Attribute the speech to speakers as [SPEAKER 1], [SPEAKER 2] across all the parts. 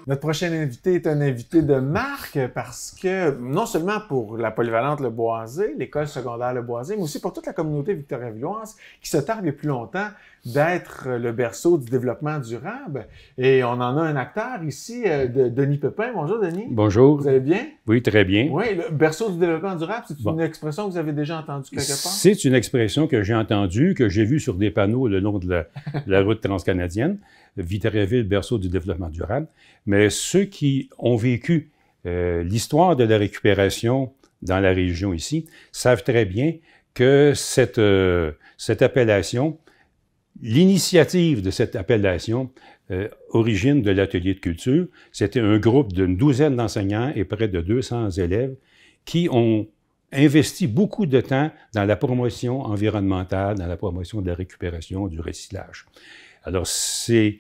[SPEAKER 1] Notre prochain invité est un invité de marque parce que, non seulement pour la polyvalente Le Boisé, l'école secondaire Le Boisé, mais aussi pour toute la communauté victorien-villoise qui se targue depuis longtemps d'être le berceau du développement durable. Et on en a un acteur ici, Denis Pépin. Bonjour, Denis.
[SPEAKER 2] Bonjour.
[SPEAKER 1] Vous allez bien?
[SPEAKER 2] Oui, très bien.
[SPEAKER 1] Oui, le berceau du développement durable, c'est une expression que vous avez déjà entendue quelque part?
[SPEAKER 2] C'est une expression que j'ai entendue, que j'ai vue sur des panneaux le long de la route transcanadienne. Victoriaville, berceau du développement durable. Mais ceux qui ont vécu l'histoire de la récupération dans la région ici savent très bien que cette appellation, l'initiative de cette appellation origine de l'atelier de culture. C'était un groupe d'une douzaine d'enseignants et près de 200 élèves qui ont investi beaucoup de temps dans la promotion environnementale, dans la promotion de la récupération, du recyclage. Alors, c'est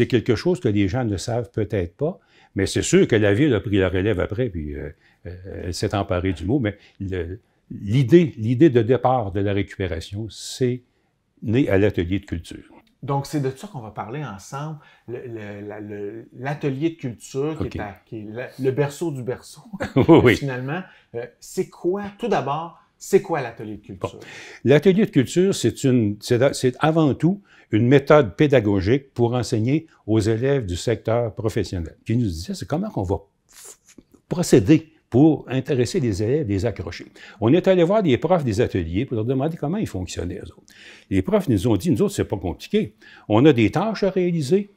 [SPEAKER 2] quelque chose que les gens ne savent peut-être pas, mais c'est sûr que la Ville a pris la relève après, puis elle s'est emparée du mot, mais l'idée de départ de la récupération, c'est né à l'atelier de culture.
[SPEAKER 1] Donc, c'est de ça qu'on va parler ensemble, l'atelier de culture, qui est le berceau du berceau,
[SPEAKER 2] oui.
[SPEAKER 1] Finalement. C'est quoi, tout d'abord, c'est quoi l'atelier de culture?
[SPEAKER 2] Bon. L'atelier de culture, c'est avant tout une méthode pédagogique pour enseigner aux élèves du secteur professionnel. Qui nous disait, c'est comment on va procéder pour intéresser les élèves, les accrocher. On est allé voir des profs des ateliers pour leur demander comment ils fonctionnaient, eux autres. Les profs nous ont dit, nous autres, c'est pas compliqué. On a des tâches à réaliser,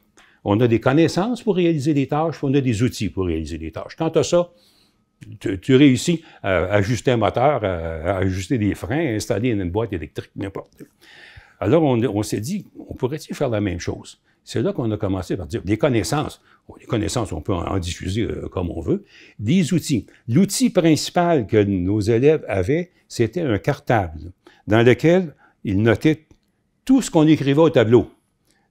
[SPEAKER 2] on a des connaissances pour réaliser des tâches, puis on a des outils pour réaliser des tâches. Quand tu as ça, tu réussis à ajuster un moteur, à ajuster des freins, à installer une boîte électrique, n'importe quoi. Alors, on s'est dit, on pourrait-il faire la même chose? C'est là qu'on a commencé par dire, des connaissances. Les connaissances, on peut en diffuser comme on veut. Des outils. L'outil principal que nos élèves avaient, c'était un cartable dans lequel ils notaient tout ce qu'on écrivait au tableau.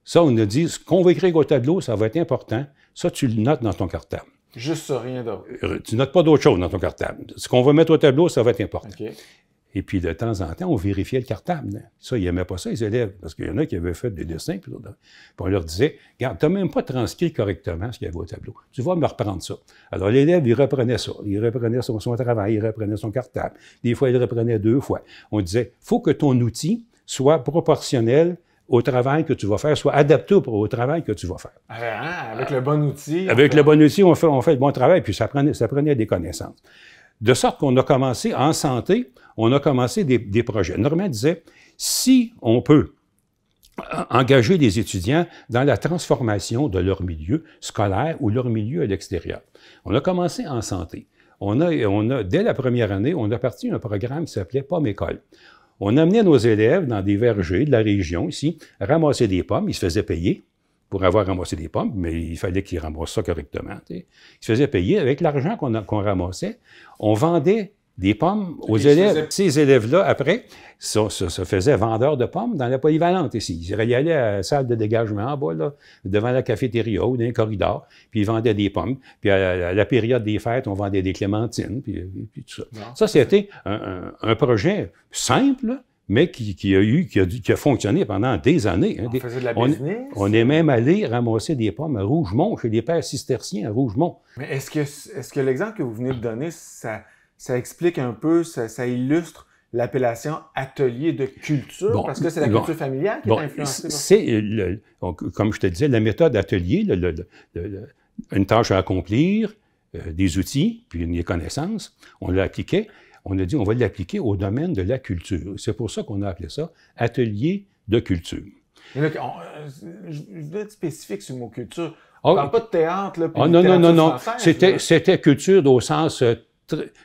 [SPEAKER 2] Ça, on a dit, ce qu'on va écrire au tableau, ça va être important. Ça, tu le notes dans ton cartable.
[SPEAKER 1] Juste ça, rien d'autre.
[SPEAKER 2] Tu notes pas d'autre chose dans ton cartable. Ce qu'on va mettre au tableau, ça va être important.
[SPEAKER 1] Okay.
[SPEAKER 2] Et puis, de temps en temps, on vérifiait le cartable. Ça, ils n'aimaient pas ça, les élèves, parce qu'il y en a qui avaient fait des dessins, puis on leur disait, « Regarde, tu n'as même pas transcrit correctement ce qu'il y avait au tableau. Tu vas me reprendre ça. » Alors, l'élève, il reprenait ça. Il reprenait son travail, il reprenait son cartable. Des fois, il le reprenait 2 fois. On disait, « Faut que ton outil soit proportionnel au travail que tu vas faire, soit adapté au travail que tu vas faire. »
[SPEAKER 1] Avec le bon outil.
[SPEAKER 2] Avec le bon outil, on fait le bon travail, puis ça prenait des connaissances. De sorte qu'on a commencé, en santé, on a commencé des projets. Normand disait, si on peut engager les étudiants dans la transformation de leur milieu scolaire ou leur milieu à l'extérieur. On a commencé en santé. Dès la première année, on a parti un programme qui s'appelait Pomme École. On amenait nos élèves dans des vergers de la région, ici, ramasser des pommes. Ils se faisaient payer pour avoir ramassé des pommes, mais il fallait qu'ils ramassent ça correctement. Ils se faisaient payer avec l'argent qu'on ramassait. On vendait des pommes aux élèves. Ces élèves-là, après, se faisaient vendeurs de pommes dans la polyvalente ici. Ils allaient à la salle de dégagement en bas, là, devant la cafétéria ou dans un corridor, puis ils vendaient des pommes. Puis à la période des fêtes, on vendait des clémentines, puis tout ça. Non, ça, c'était un projet simple, mais qui a fonctionné pendant des années.
[SPEAKER 1] On faisait de la business.
[SPEAKER 2] On est même allé ramasser des pommes à Rougemont, chez les pères cisterciens à Rougemont.
[SPEAKER 1] Mais est-ce que l'exemple que vous venez de donner, ça explique un peu, ça illustre l'appellation atelier de culture, parce que c'est la culture familiale qui est influencée?
[SPEAKER 2] Comme je te disais, la méthode atelier, une tâche à accomplir, des outils, puis des connaissances, on l'appliquait. On a dit, on va l'appliquer au domaine de la culture. C'est pour ça qu'on a appelé ça atelier de culture.
[SPEAKER 1] Mais là, je veux être spécifique sur le mot culture. On ne parle pas de théâtre, là, puis
[SPEAKER 2] non. C'était culture au sens...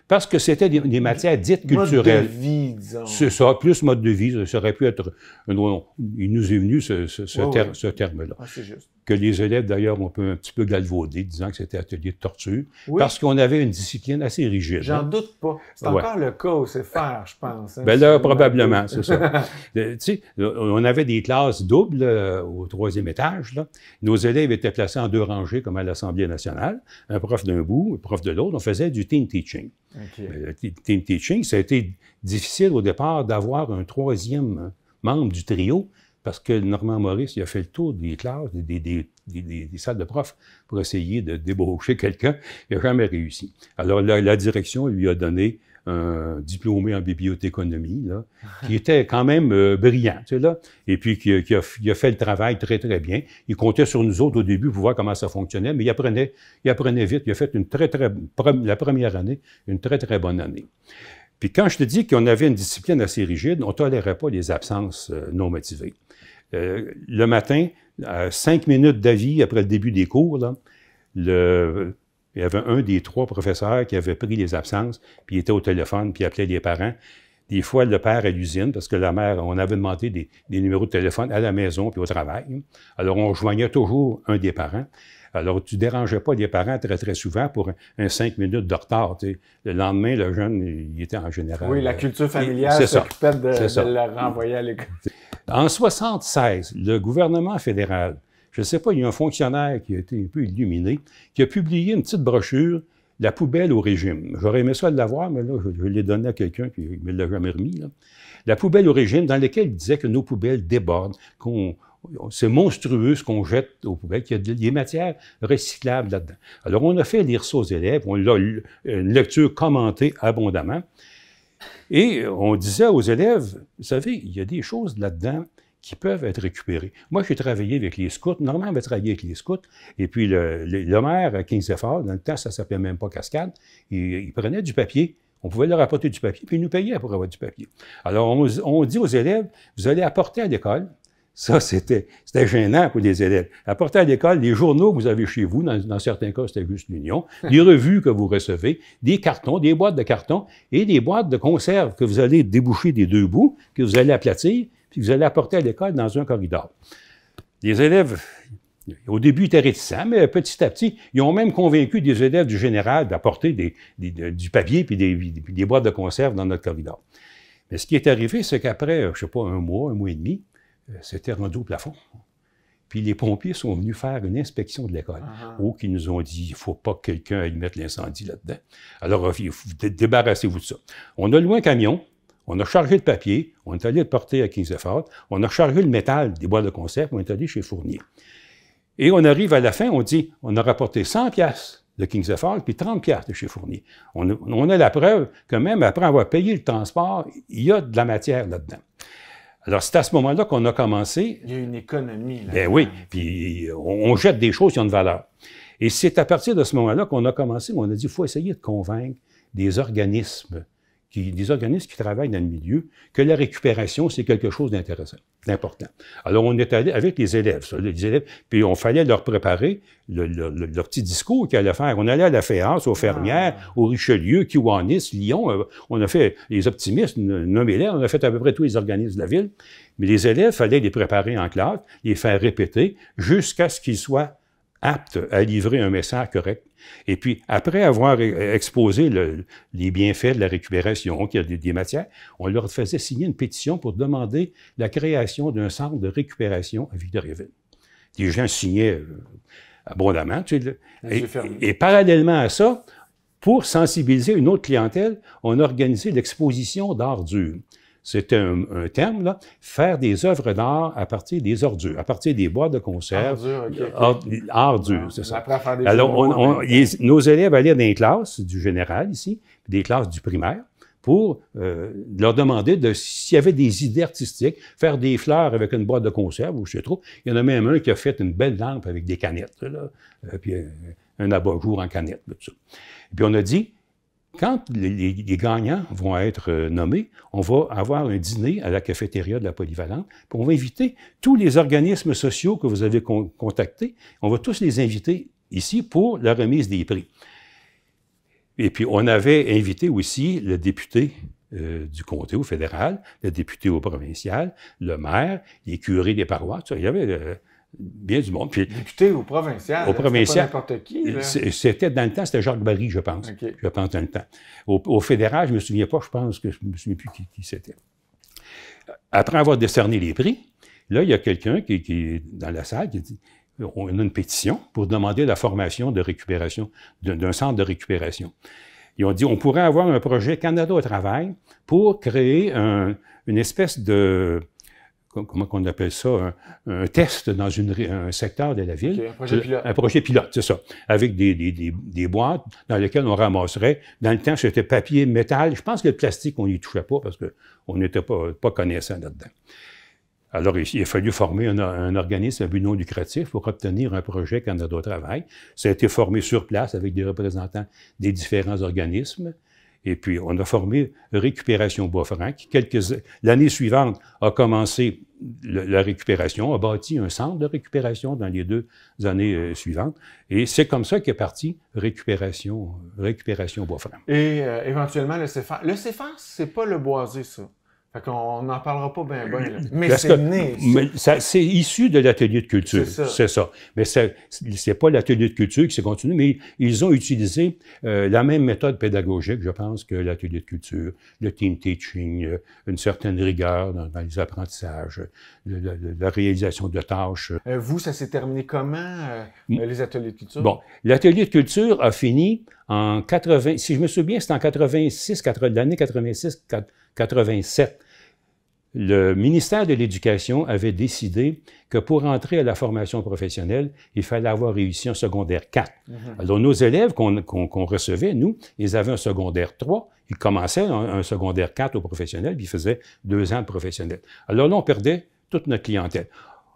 [SPEAKER 2] parce que c'était des matières dites culturelles.
[SPEAKER 1] Mode de vie, disons.
[SPEAKER 2] C'est ça, plus mode de vie. Ça aurait pu être... Il nous est venu ce terme-là.
[SPEAKER 1] Ah, c'est juste.
[SPEAKER 2] que les élèves, d'ailleurs, ont un petit peu galvaudé, disant que c'était atelier de torture,
[SPEAKER 1] Oui.
[SPEAKER 2] parce qu'on avait une discipline assez rigide.
[SPEAKER 1] J'en doute pas. C'est encore le cas au CFR, je pense. Hein,
[SPEAKER 2] ben là, probablement, c'est ça. Tu sais, on avait des classes doubles au 3e étage. Là. Nos élèves étaient placés en 2 rangées, comme à l'Assemblée nationale. Un prof d'un bout, un prof de l'autre. On faisait du team teaching.
[SPEAKER 1] Okay.
[SPEAKER 2] Le team teaching, ça a été difficile au départ d'avoir un 3e membre du trio, parce que Normand Maurice, il a fait le tour des classes, des salles de profs pour essayer de débaucher quelqu'un. Il n'a jamais réussi. Alors, la direction lui a donné un diplômé en bibliothéconomie, là, qui était quand même brillant, tu sais, là, et puis qui a fait le travail très, très bien. Il comptait sur nous autres au début pour voir comment ça fonctionnait, mais il apprenait vite. Il a fait la première année, une très, très bonne année. Puis quand je te dis qu'on avait une discipline assez rigide, on ne tolérait pas les absences non motivées. Le matin, à 5 minutes d'avis après le début des cours, là, il y avait un des 3 professeurs qui avait pris les absences, puis il était au téléphone, puis il appelait les parents. Des fois, le père à l'usine, parce que la mère, on avait demandé des numéros de téléphone à la maison puis au travail. Alors, on rejoignait toujours un des parents. Alors, tu ne dérangeais pas les parents très, très souvent pour un 5 minutes de retard. Tu sais. Le lendemain, le jeune, il était en général...
[SPEAKER 1] Oui, la culture familiale s'occupait de le renvoyer à l'école.
[SPEAKER 2] En 1976, le gouvernement fédéral, je ne sais pas, il y a un fonctionnaire qui a été un peu illuminé, qui a publié une petite brochure, « La poubelle au régime ». J'aurais aimé ça de l'avoir, mais là, je l'ai donné à quelqu'un qui ne me l'a jamais remis. Là. La poubelle au régime, dans laquelle il disait que nos poubelles débordent, c'est monstrueux ce qu'on jette aux poubelles, qu'il y a des matières recyclables là-dedans. Alors, on a fait lire ça aux élèves, on a une lecture commentée abondamment, et on disait aux élèves, vous savez, il y a des choses là-dedans qui peuvent être récupérées. Moi, j'ai travaillé avec les scouts, Normand avait travaillé avec les scouts, et puis le maire à Kings-Effort, dans le temps, ça ne s'appelait même pas Cascade, il prenait du papier. On pouvait leur apporter du papier, puis ils nous payaient pour avoir du papier. Alors, on dit aux élèves, vous allez apporter à l'école. Ça, c'était gênant pour les élèves. Apporter à l'école les journaux que vous avez chez vous, dans certains cas, c'était juste l'Union, les revues que vous recevez, des cartons, des boîtes de cartons et des boîtes de conserve que vous allez déboucher des 2 bouts, que vous allez aplatir, puis que vous allez apporter à l'école dans un corridor. Les élèves, au début, étaient réticents, mais petit à petit, ils ont même convaincu des élèves du général d'apporter du papier puis des boîtes de conserve dans notre corridor. Mais ce qui est arrivé, c'est qu'après, je ne sais pas, un mois et demi, c'était rendu au plafond. Puis les pompiers sont venus faire une inspection de l'école. Qui nous ont dit, il ne faut pas que quelqu'un aille mettre l'incendie là-dedans. Alors, débarrassez-vous de ça. On a loué un camion, on a chargé le papier, on est allé le porter à Kings-Effort, on a chargé le métal des boîtes de conserve, on est allé chez Fournier. Et on arrive à la fin, on dit, on a rapporté 100 piastres de Kings-Effort, puis 30 piastres de chez Fournier. On a la preuve que même après avoir payé le transport, il y a de la matière là-dedans. Alors, c'est à ce moment-là qu'on a commencé...
[SPEAKER 1] Il y a une économie, là.
[SPEAKER 2] Ben oui, puis on jette des choses qui ont de valeur. Et c'est à partir de ce moment-là qu'on a commencé, on a dit, il faut essayer de convaincre des organismes qui travaillent dans le milieu, que la récupération, c'est quelque chose d'intéressant, d'important. Alors, on est allé avec les élèves, puis on fallait leur préparer leur petit discours qu'ils allaient faire. On allait à la Féance, aux Fermières, au Richelieu, Kiwanis, Lyon. On a fait les optimistes, nommez-les, on a fait à peu près tous les organismes de la ville. Mais les élèves, il fallait les préparer en classe, les faire répéter, jusqu'à ce qu'ils soient aptes à livrer un message correct. Et puis, après avoir exposé les bienfaits de la récupération, qu'il y a des matières, on leur faisait signer une pétition pour demander la création d'un centre de récupération à Victoriaville. Les gens signaient abondamment. Tu sais, et parallèlement à ça, pour sensibiliser une autre clientèle, on a organisé l'exposition d'art dur. C'était un terme, là, faire des œuvres d'art à partir des ordures, à partir des boîtes de conserve. Art dur, c'est ça. Alors, nos élèves allaient dans les classes du général ici, des classes du primaire, pour leur demander s'il y avait des idées artistiques, faire des fleurs avec une boîte de conserve, ou je sais trop. Il y en a même un qui a fait une belle lampe avec des canettes, là, puis un abat-jour en canette, tout ça. Et puis on a dit, quand les gagnants vont être nommés, on va avoir un dîner à la cafétéria de la Polyvalente, puis on va inviter tous les organismes sociaux que vous avez contactés, on va tous les inviter ici pour la remise des prix. Et puis, on avait invité aussi le député du comté au fédéral, le député au provincial, le maire, les curés des paroisses. Il y avait bien du monde. Puis,
[SPEAKER 1] député au provincial.
[SPEAKER 2] Au provincial.
[SPEAKER 1] Pas n'importe qui.
[SPEAKER 2] C'était dans le temps, c'était Jacques Barry, je pense.
[SPEAKER 1] Okay.
[SPEAKER 2] Je pense dans le temps. Au fédéral, je me souviens pas, je me souviens plus qui c'était. Après avoir décerné les prix, là, il y a quelqu'un qui est dans la salle qui dit, on a une pétition pour demander la formation de récupération, d'un centre de récupération. Ils ont dit, on pourrait avoir un projet Canada au travail pour créer une espèce de, comment on appelle ça, un test dans un secteur de la ville.
[SPEAKER 1] Okay, un projet pilote.
[SPEAKER 2] Un projet pilote, c'est ça. Avec des boîtes dans lesquelles on ramasserait. Dans le temps, c'était papier, métal. Je pense que le plastique, on n'y touchait pas parce qu'on n'était pas connaissant là-dedans. Alors, il a fallu former un organisme à but non lucratif pour obtenir un projet Canada au travail. Ça a été formé sur place avec des représentants des différents organismes. Et puis, on a formé Récupération Bois-Franc, qui, l'année suivante, a commencé la récupération, a bâti un centre de récupération dans les 2 années suivantes. Et c'est comme ça qu'est parti Récupération Bois-Franc.
[SPEAKER 1] Et éventuellement, le CFAS. Le CFAS, c'est pas le boisé, ça. Fait qu'on n'en parlera pas bien, là. Mais c'est né.
[SPEAKER 2] C'est issu de l'atelier de culture. C'est ça. Mais c'est pas l'atelier de culture qui s'est continué, mais ils ont utilisé la même méthode pédagogique, je pense, que l'atelier de culture, le team teaching, une certaine rigueur dans les apprentissages, la réalisation de tâches.
[SPEAKER 1] Vous, ça s'est terminé comment, les ateliers de culture?
[SPEAKER 2] Bon, l'atelier de culture a fini en 80, si je me souviens, c'est en 86, l'année 86-87. Le ministère de l'Éducation avait décidé que pour entrer à la formation professionnelle, il fallait avoir réussi un secondaire 4. Alors, nos élèves qu'on recevait, nous, ils avaient un secondaire 3. Ils commençaient un secondaire 4 au professionnel, puis ils faisaient 2 ans de professionnel. Alors là, on perdait toute notre clientèle.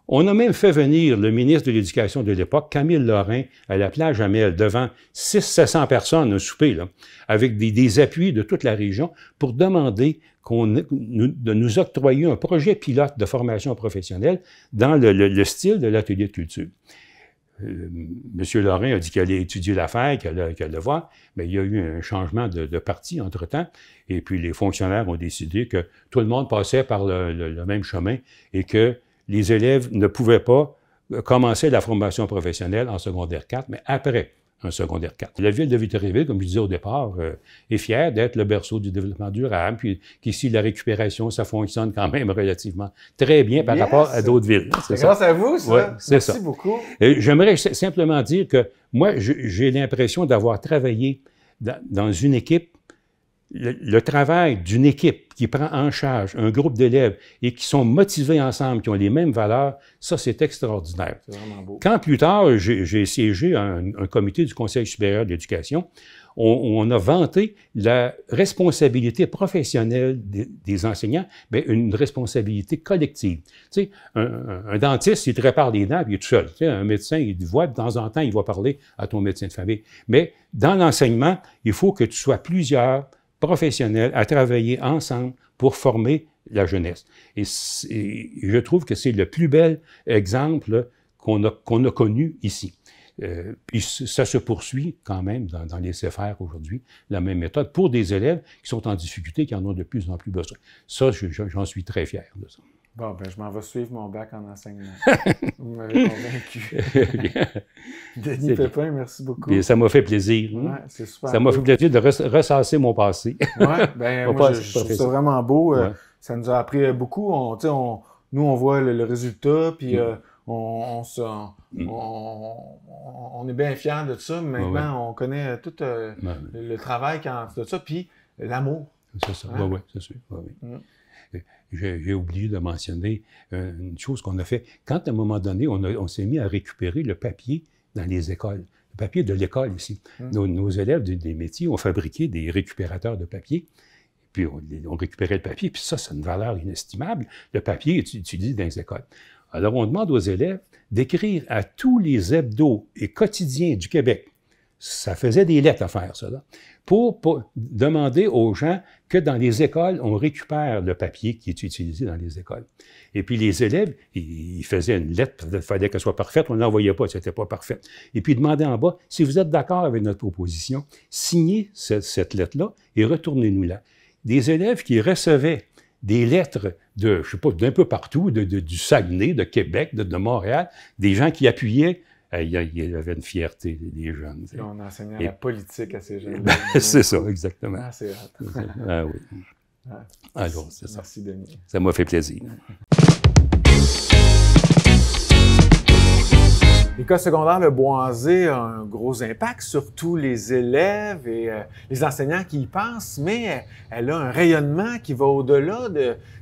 [SPEAKER 2] On a même fait venir le ministre de l'Éducation de l'époque, Camille Lorrain, à la plage Amel, devant 600-700 personnes, un souper, là, avec des appuis de toute la région, pour demander de nous octroyer un projet pilote de formation professionnelle dans le style de l'atelier de culture. M. Lorrain a dit qu'il allait étudier l'affaire, qu'il allait le voir, mais il y a eu un changement de parti entre-temps, et puis les fonctionnaires ont décidé que tout le monde passait par le même chemin et que les élèves ne pouvaient pas commencer la formation professionnelle en secondaire 4, mais après un secondaire 4. La ville de Victoriaville, comme je disais au départ, est fière d'être le berceau du développement durable, puis qu'ici, la récupération, ça fonctionne quand même relativement très bien par rapport à d'autres villes.
[SPEAKER 1] C'est grâce à vous, ça.
[SPEAKER 2] Ouais,
[SPEAKER 1] Merci beaucoup.
[SPEAKER 2] J'aimerais simplement dire que moi, j'ai l'impression d'avoir travaillé dans une équipe. Le travail d'une équipe qui prend en charge un groupe d'élèves et qui sont motivés ensemble, qui ont les mêmes valeurs, ça, c'est extraordinaire.
[SPEAKER 1] C'est vraiment beau.
[SPEAKER 2] Quand plus tard, j'ai siégé à un comité du Conseil supérieur de l'éducation, on a vanté la responsabilité professionnelle des enseignants, mais une responsabilité collective. Tu sais, un dentiste, il te répare les dents, puis il est tout seul. Tu sais, un médecin, il te voit, de temps en temps, il va parler à ton médecin de famille. Mais dans l'enseignement, il faut que tu sois plusieurs professionnels à travailler ensemble pour former la jeunesse. Et je trouve que c'est le plus bel exemple qu'on a connu ici. Puis ça se poursuit quand même dans les CFR aujourd'hui, la même méthode, pour des élèves qui sont en difficulté, qui en ont de plus en plus besoin. Ça, j'en suis très fier de ça.
[SPEAKER 1] Bon, ben je m'en vais suivre mon bac en enseignement. Vous m'avez convaincu. Denis Pépin, merci beaucoup.
[SPEAKER 2] Bien, ça m'a fait plaisir.
[SPEAKER 1] Ouais, c'est super.
[SPEAKER 2] Ça m'a fait plaisir de ressasser mon passé.
[SPEAKER 1] Oui, ben moi, je trouve ça vraiment beau. Ouais. Ça nous a appris beaucoup. Nous, on voit le résultat, puis on est bien fiers de ça. Maintenant, on connaît tout le travail de ça, puis l'amour.
[SPEAKER 2] C'est ça, oui, c'est sûr. J'ai oublié de mentionner une chose qu'on a fait. Quand, à un moment donné, on s'est mis à récupérer le papier dans les écoles, le papier de l'école ici. Nos élèves des métiers ont fabriqué des récupérateurs de papier, puis on récupérait le papier, puis ça, c'est une valeur inestimable. Le papier est utilisé dans les écoles. Alors, on demande aux élèves d'écrire à tous les hebdos et quotidiens du Québec. Ça faisait des lettres à faire, ça, là, pour demander aux gens que dans les écoles, on récupère le papier qui est utilisé dans les écoles. Et puis les élèves, ils faisaient une lettre, il fallait qu'elle soit parfaite, on ne l'envoyait pas, c'était pas parfait. Et puis ils demandaient en bas, si vous êtes d'accord avec notre proposition, signez cette lettre-là et retournez-nous-la. Des élèves qui recevaient des lettres de, je sais pas, d'un peu partout, du Saguenay, de Québec, de Montréal, des gens qui appuyaient. Il y avait une fierté des jeunes.
[SPEAKER 1] Et on enseignait la politique à ces jeunes.
[SPEAKER 2] C'est ça, exactement.
[SPEAKER 1] Ah, c'est hâte.
[SPEAKER 2] Ah oui. Alors, c'est ça.
[SPEAKER 1] Merci, Denis.
[SPEAKER 2] Ça m'a fait plaisir.
[SPEAKER 1] L'école secondaire Le Boisé a un gros impact sur tous les élèves et les enseignants qui y pensent, mais elle a un rayonnement qui va au-delà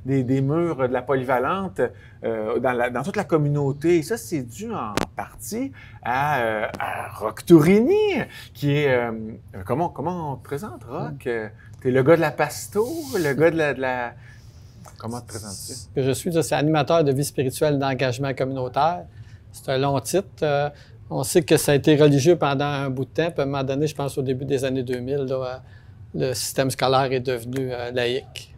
[SPEAKER 1] des murs de la polyvalente dans toute la communauté. Et ça, c'est dû en partie à Roch Tourini, qui est... comment on te présente, Roch? T'es le gars de la Pasto, le gars de la... Comment te présentes-tu?
[SPEAKER 3] Ce que je suis, c'est animateur de vie spirituelle d'engagement communautaire. C'est un long titre. On sait que ça a été religieux pendant un bout de temps. Puis à un moment donné, je pense au début des années 2000, là, le système scolaire est devenu laïque.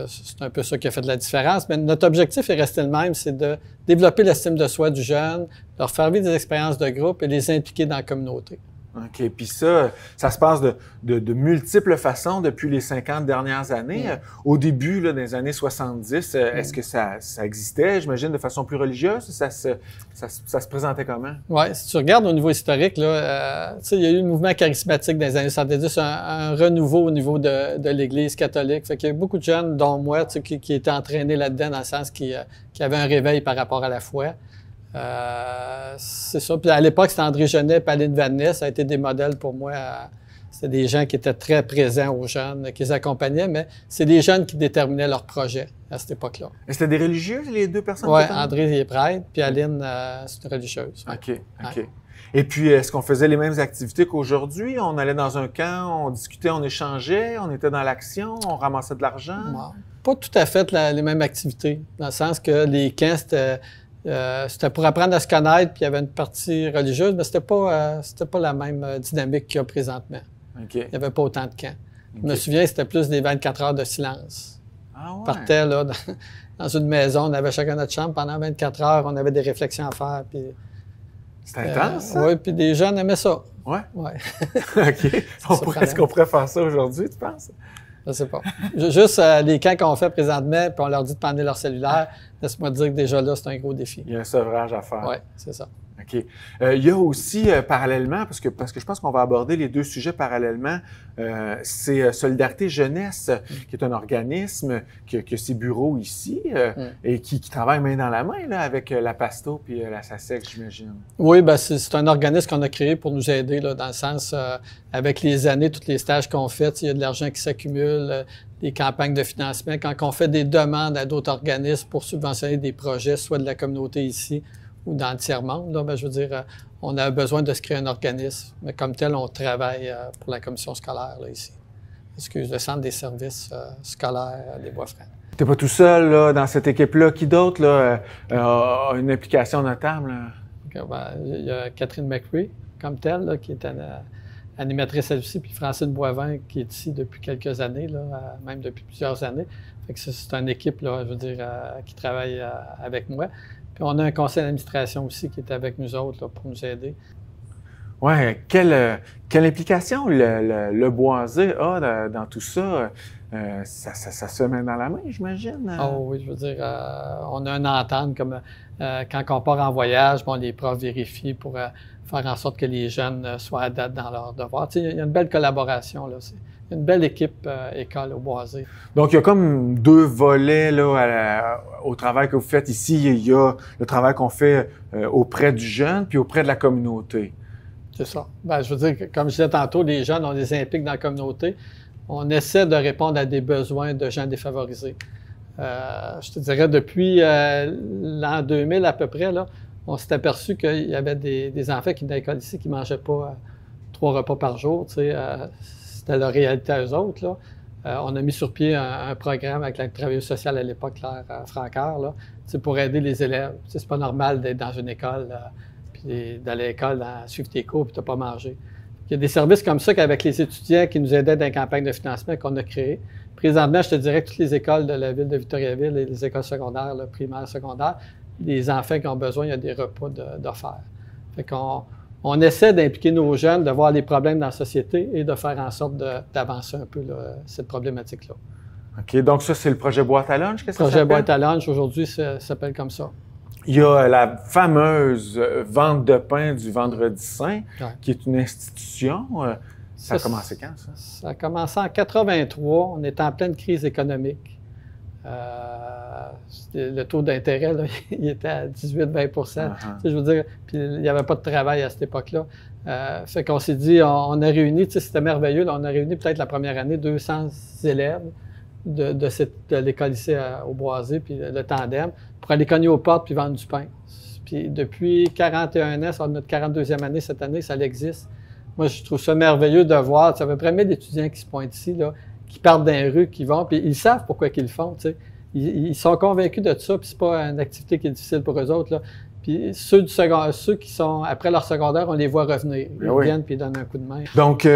[SPEAKER 3] C'est un peu ça qui a fait de la différence. Mais notre objectif est resté le même, c'est de développer l'estime de soi du jeune, leur faire vivre des expériences de groupe et les impliquer dans la communauté.
[SPEAKER 1] OK. Puis ça se passe de multiples façons depuis les 50 dernières années. Au début, là, dans les années 70, est-ce que ça existait, j'imagine, de façon plus religieuse? Ça se présentait comment?
[SPEAKER 3] Oui, si tu regardes au niveau historique, là, il y a eu le mouvement charismatique dans les années 70, un renouveau au niveau de l'Église catholique. Fait qu'il y a eu beaucoup de jeunes, dont moi, qui étaient entraînés là-dedans, dans le sens qui avaient un réveil par rapport à la foi. C'est ça. Puis à l'époque, c'était André Genet et Aline Vanney. Ça a été des modèles pour moi. C'était des gens qui étaient très présents aux jeunes, qui les accompagnaient, mais c'est des jeunes qui déterminaient leurs projets à cette époque-là.
[SPEAKER 1] Et c'était des religieux, les deux personnes?
[SPEAKER 3] Oui, André il est prêtre, puis Aline, c'est une religieuse.
[SPEAKER 1] OK. Ouais. Et puis, est-ce qu'on faisait les mêmes activités qu'aujourd'hui? On allait dans un camp, on discutait, on échangeait, on était dans l'action, on ramassait de l'argent?
[SPEAKER 3] Non, pas tout à fait les mêmes activités, dans le sens que les camps, c'était pour apprendre à se connaître, puis il y avait une partie religieuse, mais c'était pas la même dynamique qu'il y a présentement.
[SPEAKER 1] Okay.
[SPEAKER 3] Il n'y avait pas autant de camps. Je me souviens, c'était plus des 24 heures de silence.
[SPEAKER 1] Ah ouais.
[SPEAKER 3] On partait là, dans une maison, on avait chacun notre chambre pendant 24 heures, on avait des réflexions à faire.
[SPEAKER 1] C'était intense, ça?
[SPEAKER 3] Oui, puis des jeunes aimaient ça.
[SPEAKER 1] Ouais?
[SPEAKER 3] Ouais.
[SPEAKER 1] OK. Est-ce qu'on pourrait faire ça aujourd'hui, tu penses?
[SPEAKER 3] Je sais pas. Juste les camps qu'on fait présentement, puis on leur dit de prendre leur cellulaire, laisse-moi te dire que déjà là, c'est un gros défi.
[SPEAKER 1] Il y a un sevrage à faire.
[SPEAKER 3] Oui, c'est ça.
[SPEAKER 1] OK. Il y a aussi, parallèlement, parce que je pense qu'on va aborder les deux sujets parallèlement, c'est Solidarité Jeunesse, qui est un organisme qui a ses bureaux ici et qui travaille main dans la main là, avec la Pasto puis la SACEC, j'imagine.
[SPEAKER 3] Oui, ben c'est un organisme qu'on a créé pour nous aider, là, dans le sens, avec les années, tous les stages qu'on fait, il y a de l'argent qui s'accumule, des campagnes de financement. Quand on fait des demandes à d'autres organismes pour subventionner des projets, soit de la communauté ici, ou dans le tiers-monde, là, ben, je veux dire, on a besoin de se créer un organisme. Mais comme tel, on travaille pour la commission scolaire, là, ici. Le Centre des services scolaires des Bois-Francs.
[SPEAKER 1] T'es pas tout seul, là, dans cette équipe-là. Qui d'autre, là, a une implication notable? Là?
[SPEAKER 3] Okay, ben, il y a Catherine McRae, comme telle, là, qui est animatrice elle aussi, puis Francine Boivin, qui est ici depuis quelques années, là, même depuis plusieurs années. Fait que c'est une équipe, là, je veux dire, qui travaille avec moi. Puis on a un conseil d'administration aussi qui est avec nous autres là, pour nous aider.
[SPEAKER 1] Oui, quelle implication le Boisé a dans tout ça? Ça se met dans la main, j'imagine?
[SPEAKER 3] Oh oui, je veux dire, on a une entente comme quand on part en voyage, bon, les profs vérifient pour faire en sorte que les jeunes soient à date dans leurs devoirs. Tu sais, il y a une belle collaboration, là. Une belle équipe école au Boisé.
[SPEAKER 1] Donc, il y a comme deux volets là, au travail que vous faites ici. Il y a le travail qu'on fait auprès du jeune puis auprès de la communauté.
[SPEAKER 3] C'est ça. Ben, je veux dire, comme je disais tantôt, les jeunes, on les implique dans la communauté. On essaie de répondre à des besoins de gens défavorisés. Je te dirais, depuis l'an 2000 à peu près, là, on s'est aperçu qu'il y avait des enfants qui venaient à l'école ici qui ne mangeaient pas 3 repas par jour. Tu sais, c'était leur réalité à eux autres. Là. On a mis sur pied un programme avec la travailleuse sociale à l'époque, Claire Francoeur, là, pour aider les élèves. C'est pas normal d'être dans une école, puis d'aller à l'école, suivre tes cours, puis tu n'as pas mangé. Il y a des services comme ça qu'avec les étudiants qui nous aidaient dans les campagnes de financement qu'on a créées. Présentement, je te dirais que toutes les écoles de la ville de Victoriaville et les écoles secondaires, là, primaires, secondaires, les enfants qui ont besoin, il y a des repas d'offerts. Fait qu'on essaie d'impliquer nos jeunes, de voir les problèmes dans la société et de faire en sorte d'avancer un peu là, cette problématique-là.
[SPEAKER 1] OK, donc ça, c'est le projet Boîte à lunch, qu'est-ce que ça
[SPEAKER 3] Projet
[SPEAKER 1] s'appelle?
[SPEAKER 3] Boîte à lunch, aujourd'hui, ça s'appelle comme ça.
[SPEAKER 1] Il y a la fameuse vente de pain du Vendredi Saint, qui est une institution. Ça a commencé quand, ça?
[SPEAKER 3] Ça a commencé en 83. On était en pleine crise économique. Le taux d'intérêt, là, il était à 18-20 Je veux dire, puis il n'y avait pas de travail à cette époque-là. Fait qu'on s'est dit, on a réuni, c'était merveilleux, là, on a réuni peut-être la première année 200 élèves de l'école ici au Boisé, puis le tandem, pour aller cogner aux portes puis vendre du pain. Puis depuis 41 ans, ça va être notre 42e année cette année, ça existe. Moi, je trouve ça merveilleux de voir. Ça à peu près 1000 étudiants qui se pointent ici, là, qui partent dans les rues, qui vont, puis ils savent pourquoi ils le font, tu sais. Ils sont convaincus de ça, puis c'est pas une activité qui est difficile pour eux autres, là. Puis ceux qui sont après leur secondaire, on les voit revenir. Ils viennent puis ils donnent un coup de main.
[SPEAKER 1] Donc,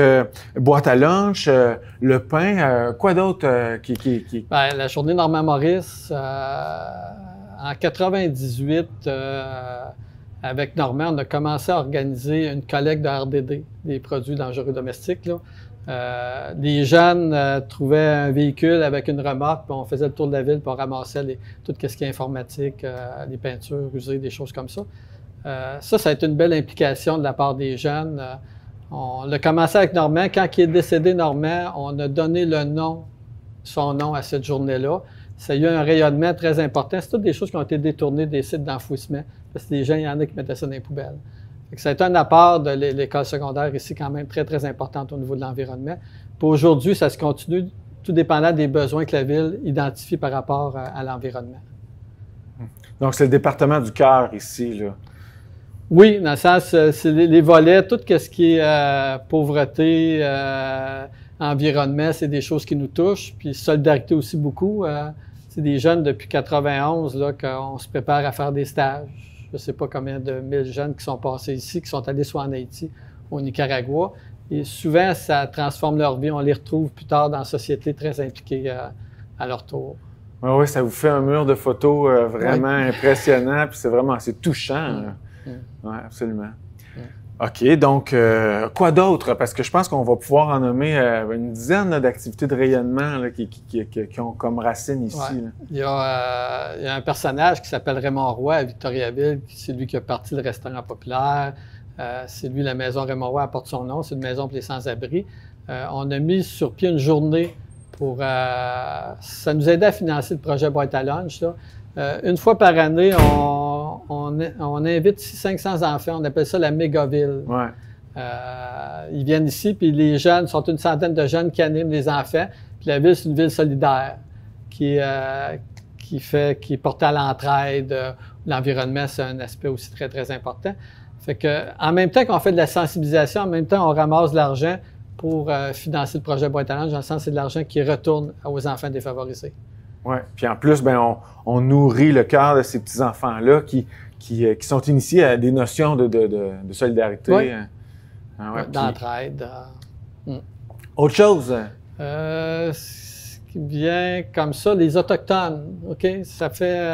[SPEAKER 1] boîte à lunch, le pain, quoi d'autre qui...
[SPEAKER 3] Bien, la journée Normand Maurice, en 98, avec Normand, on a commencé à organiser une collecte de RDD, des produits dangereux domestiques, là. Les jeunes trouvaient un véhicule avec une remorque, puis on faisait le tour de la ville, puis on ramassait tout ce qui est informatique, les peintures usées, des choses comme ça. Ça a été une belle implication de la part des jeunes. On a commencé avec Normand. Quand il est décédé, Normand, on a donné son nom à cette journée-là. Ça a eu un rayonnement très important. C'est toutes des choses qui ont été détournées des sites d'enfouissement, parce que les gens, il y en a qui mettaient ça dans les poubelles. Ça a été un apport de l'école secondaire ici quand même très, très importante au niveau de l'environnement. Puis aujourd'hui, ça se continue, tout dépendant des besoins que la ville identifie par rapport à l'environnement.
[SPEAKER 1] Donc, c'est le département du cœur ici, là.
[SPEAKER 3] Oui, dans le sens, c'est les volets, tout ce qui est pauvreté, environnement, c'est des choses qui nous touchent. Puis solidarité aussi beaucoup. C'est des jeunes depuis 91 là, qu'on se prépare à faire des stages. Je ne sais pas combien de 1000 jeunes qui sont passés ici, qui sont allés soit en Haïti, au Nicaragua. Et souvent, ça transforme leur vie. On les retrouve plus tard dans la société très impliqués à leur tour.
[SPEAKER 1] Oui, ça vous fait un mur de photos vraiment impressionnant. Puis c'est touchant. Oui, absolument. OK, donc, quoi d'autre? Parce que je pense qu'on va pouvoir en nommer une dizaine d'activités de rayonnement là, qui ont comme racine ici.
[SPEAKER 3] Ouais.
[SPEAKER 1] Là.
[SPEAKER 3] Il y a un personnage qui s'appelle Raymond Roy à Victoriaville. C'est lui qui a parti le restaurant populaire. C'est lui, la maison Raymond Roy apporte son nom. C'est une maison pour les sans-abri. On a mis sur pied une journée pour... ça nous aidait à financer le projet Boîte à lunch, là. Une fois par année, on invite 500 enfants. On appelle ça la mégaville.
[SPEAKER 1] Ouais.
[SPEAKER 3] Ils viennent ici, puis les jeunes sont une centaine de jeunes qui animent les enfants. Puis la ville, c'est une ville solidaire qui est portée à l'entraide. L'environnement, c'est un aspect aussi très, très important. Fait que, en même temps qu'on fait de la sensibilisation, en même temps, on ramasse de l'argent pour financer le projet Boîte à lunch. Dans le sens, c'est de l'argent qui retourne aux enfants défavorisés. Oui.
[SPEAKER 1] Puis en plus, on nourrit le cœur de ces petits-enfants-là qui sont initiés à des notions de solidarité.
[SPEAKER 3] Oui.
[SPEAKER 1] D'entraide.
[SPEAKER 3] Puis...
[SPEAKER 1] Autre chose?
[SPEAKER 3] Ce qui vient comme ça, les Autochtones, OK? Ça fait...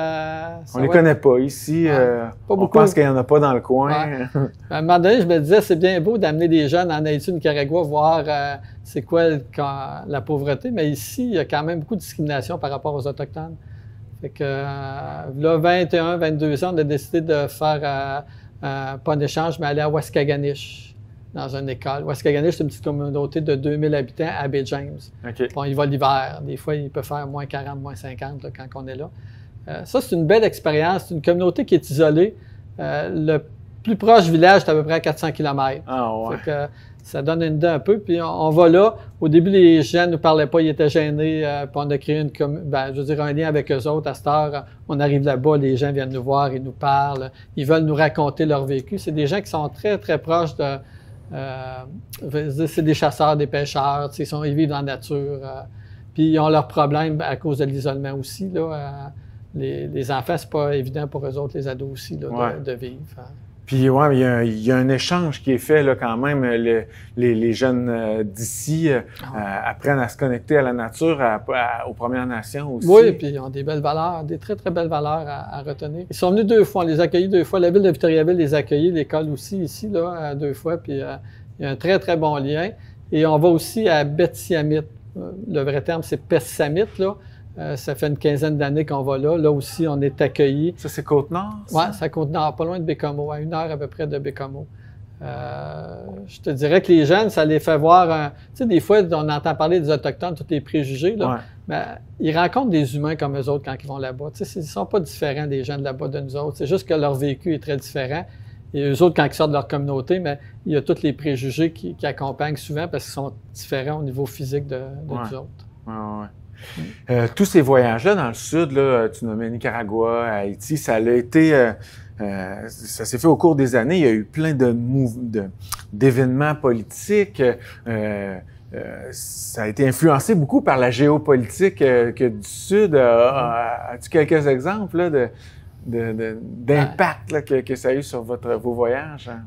[SPEAKER 1] on les connaît pas ici.
[SPEAKER 3] Pas beaucoup.
[SPEAKER 1] On pense qu'il n'y en a pas dans le coin.
[SPEAKER 3] Ouais. À un moment donné, je me disais, c'est bien beau d'amener des jeunes en Haïti, au Nicaragua, voir c'est quoi la pauvreté, mais ici, il y a quand même beaucoup de discrimination par rapport aux Autochtones. Fait que, là, 21, 22 ans, on a décidé de faire, pas un échange, mais aller à Waskaganish, dans une école. Waskaganish, c'est une petite communauté de 2000 habitants à Bay James.
[SPEAKER 1] Okay.
[SPEAKER 3] Bon, il va l'hiver. Des fois, il peut faire moins 40, moins 50 là, quand on est là. Ça, c'est une belle expérience. C'est une communauté qui est isolée. Le plus proche village, c'est à peu près à 400 km.
[SPEAKER 1] Ah ouais.
[SPEAKER 3] Fait que, ça donne une idée un peu. Puis on va là. Au début, les gens ne nous parlaient pas, ils étaient gênés. Puis on a créé un lien avec eux autres. À cette heure, on arrive là-bas, les gens viennent nous voir, ils nous parlent. Ils veulent nous raconter leur vécu. C'est des gens qui sont très, très proches de... c'est des chasseurs, des pêcheurs. Ils vivent dans la nature. Puis ils ont leurs problèmes à cause de l'isolement aussi. Là, les enfants, c'est pas évident pour eux autres, les ados aussi, là, de vivre.
[SPEAKER 1] Puis, ouais, il y a un échange qui est fait, là, quand même. Les jeunes d'ici apprennent à se connecter à la nature, aux Premières Nations aussi.
[SPEAKER 3] Oui, puis ils ont des belles valeurs, des très, très belles valeurs à retenir. Ils sont venus 2 fois, on les a accueillis 2 fois. La ville de Victoriaville les a accueillis, l'école aussi, ici, là, 2 fois. Puis, il y a un très, très bon lien. Et on va aussi à Bethsiamit. le vrai terme, c'est Pessamit, là. Ça fait une quinzaine d'années qu'on va là. Là aussi, on est accueillis.
[SPEAKER 1] Ça, c'est Côte-Nord?
[SPEAKER 3] Oui, c'est à Côte-Nord, pas loin de Bécomo, à 1 heure à peu près de Bécomo. Je te dirais que les jeunes, ça les fait voir... Tu sais, des fois, on entend parler des Autochtones, tous les préjugés, là.
[SPEAKER 1] Ouais.
[SPEAKER 3] Mais ils rencontrent des humains comme eux autres quand ils vont là-bas. Tu sais, ils ne sont pas différents des gens de là-bas de nous autres. C'est juste que leur vécu est très différent. Et eux autres, quand ils sortent de leur communauté, mais il y a tous les préjugés qui accompagnent souvent parce qu'ils sont différents au niveau physique de nous autres.
[SPEAKER 1] Ouais, ouais. Tous ces voyages-là dans le sud, là, tu nommais Nicaragua, Haïti, ça a été... ça s'est fait au cours des années. Il y a eu plein d'événements politiques. Ça a été influencé beaucoup par la géopolitique que du Sud. As-tu quelques exemples là, d'impact là, que ça a eu sur vos voyages? Hein?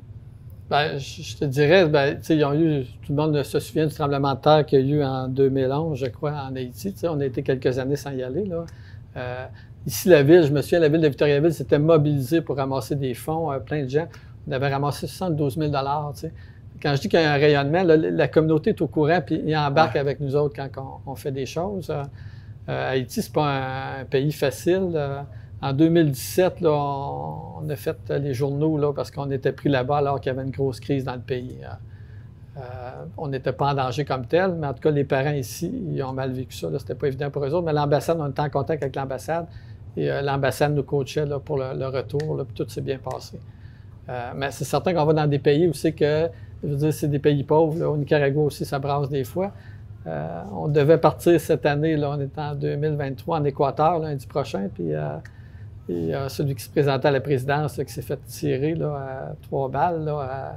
[SPEAKER 3] Ben, je te dirais, ben, ils ont eu, tout le monde se souvient du tremblement de terre qu'il y a eu en 2011, je crois, en Haïti. On a été quelques années sans y aller. Là. Ici, la ville, je me souviens, la ville de Victoriaville s'était mobilisée pour ramasser des fonds, plein de gens. On avait ramassé 72 000 $. Quand je dis qu'il y a un rayonnement, là, la communauté est au courant puis ils embarquent avec nous autres quand on fait des choses. Haïti, c'est pas un pays facile. En 2017, là, on a fait les journaux là, parce qu'on était pris là-bas alors qu'il y avait une grosse crise dans le pays. On n'était pas en danger comme tel, mais en tout cas, les parents ici, ils ont mal vécu ça. C'était pas évident pour eux autres. Mais l'ambassade, on était en contact avec l'ambassade et l'ambassade nous coachait là, pour le retour. Là, puis tout s'est bien passé. Mais c'est certain qu'on va dans des pays où c'est que, je veux dire, c'est des pays pauvres. Là. Au Nicaragua aussi, ça brasse des fois. On devait partir cette année, là, on est en 2023 en Équateur, lundi prochain, puis et celui qui se présentait à la présidence, là, qui s'est fait tirer là, à 3 balles, là,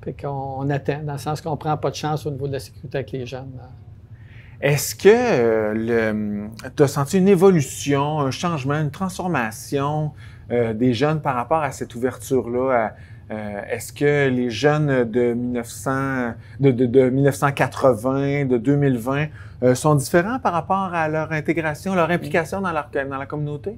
[SPEAKER 3] puis qu'on attend, dans le sens qu'on ne prend pas de chance au niveau de la sécurité avec les jeunes.
[SPEAKER 1] Est-ce que tu as senti une évolution, un changement, une transformation des jeunes par rapport à cette ouverture-là? Est-ce que les jeunes de 1980, de 2020 sont différents par rapport à leur intégration, leur implication dans la communauté?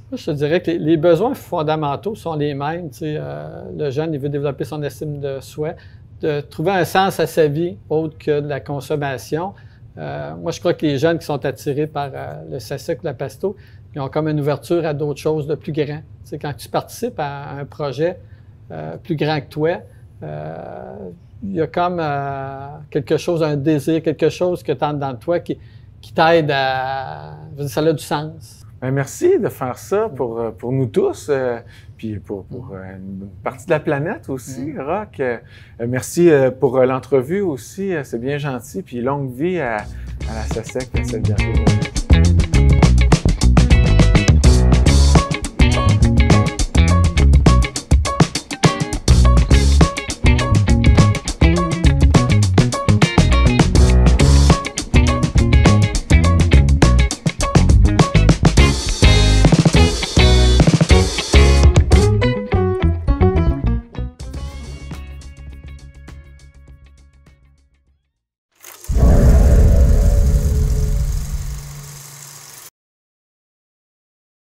[SPEAKER 3] Moi, je te dirais que les besoins fondamentaux sont les mêmes. Le jeune, il veut développer son estime de soi, de trouver un sens à sa vie autre que de la consommation. Moi, je crois que les jeunes qui sont attirés par le SASEC ou la PASTO, ils ont comme une ouverture à d'autres choses de plus grand. Quand tu participes à un projet plus grand que toi, il y a comme quelque chose, un désir, quelque chose que tu as dans toi qui t'aide à... Ça a du sens.
[SPEAKER 1] Ben, merci de faire ça pour nous tous, puis pour une partie de la planète aussi, Roch. Merci pour l'entrevue aussi, c'est bien gentil, puis longue vie à la SASEC, cette dernière.